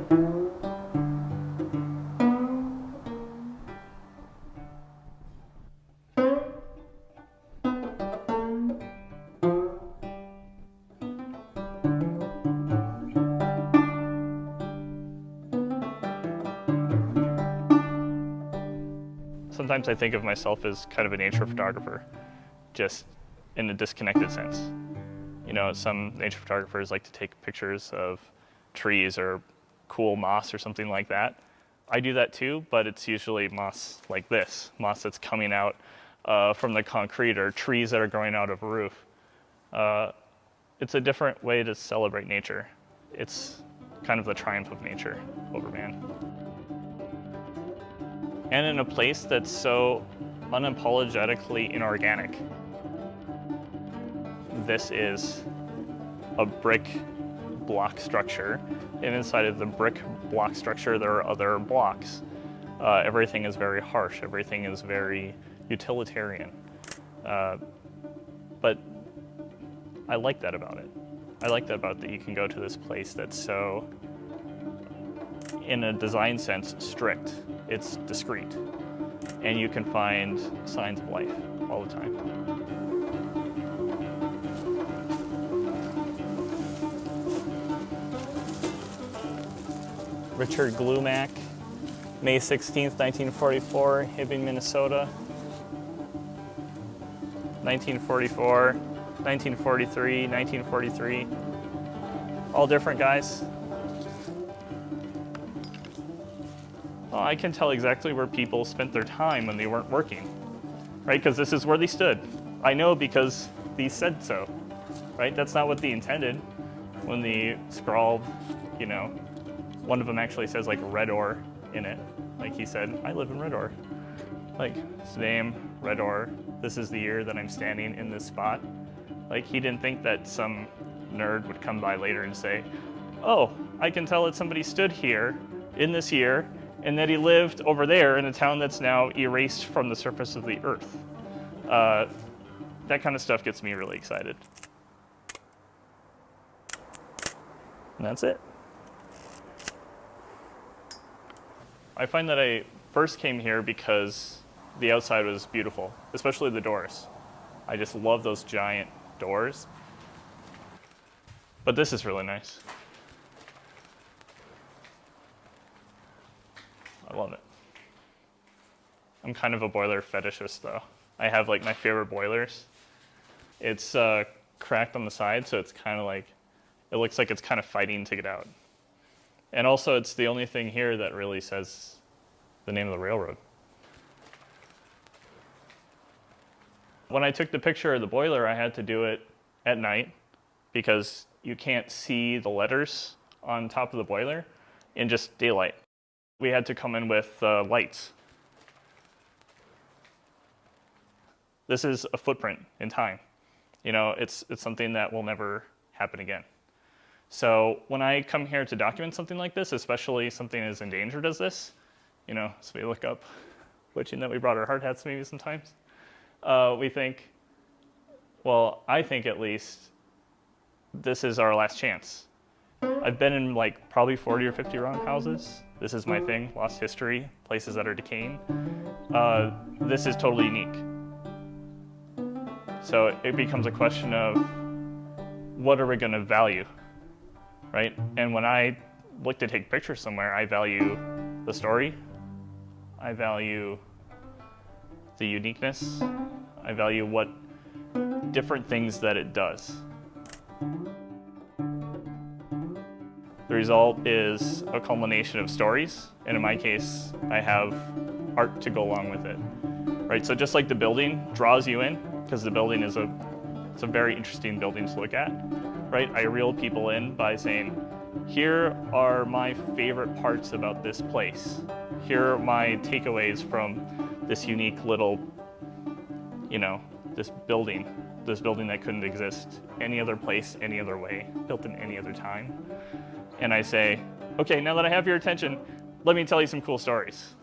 Sometimes I think of myself as kind of a nature photographer, just in a disconnected sense. You know, some nature photographers like to take pictures of trees or cool moss or something like that. I do that too, but it's usually moss like this, moss that's coming out from the concrete, or trees that are growing out of a roof. It's a different way to celebrate nature. It's kind of the triumph of nature over man. And in a place that's so unapologetically inorganic. This is a brick block structure, and inside of the brick block structure there are other blocks. Everything is very harsh, everything is very utilitarian. But I like that about it. I like that about that you can go to this place that's so, in a design sense, strict. It's discreet, and you can find signs of life all the time. Richard Glumac, May 16th, 1944, Hibbing, Minnesota. 1944, 1943, 1943. All different guys. Well, I can tell exactly where people spent their time when they weren't working, right? Because this is where they stood. I know because these said so, right? That's not what they intended when they scrawled, you know, one of them actually says like Red Ore in it. Like he said, I live in Red Ore. Like, his name, Red Ore, this is the year that I'm standing in this spot. Like, he didn't think that some nerd would come by later and say, oh, I can tell that somebody stood here in this year, and that he lived over there in a town that's now erased from the surface of the earth. That kind of stuff gets me really excited. And that's it. I find that I first came here because the outside was beautiful, especially the doors. I just love those giant doors. But this is really nice. I love it. I'm kind of a boiler fetishist though. I have like my favorite boilers. It's cracked on the side, so it's kind of like, it looks like it's kind of fighting to get out. And also it's the only thing here that really says the name of the railroad. When I took the picture of the boiler, I had to do it at night because you can't see the letters on top of the boiler in just daylight. We had to come in with lights. This is a footprint in time. You know, it's something that will never happen again. So when I come here to document something like this, especially something as endangered as this, you know, so we look up, wishing that we brought our hard hats maybe sometimes, we think, well, I think at least, this is our last chance. I've been in like probably 40 or 50 roundhouses. This is my thing, lost history, places that are decaying. This is totally unique. So it becomes a question of what are we going to value, right? And when I look to take pictures somewhere, I value the story, I value the uniqueness, I value what different things that it does. The result is a culmination of stories, and in my case, I have art to go along with it. Right, so just like the building draws you in, because the building is it's a very interesting building to look at, right? I reel people in by saying, here are my favorite parts about this place. Here are my takeaways from this unique little, you know, this building that couldn't exist any other place, any other way, built in any other time. And I say, okay, now that I have your attention, let me tell you some cool stories.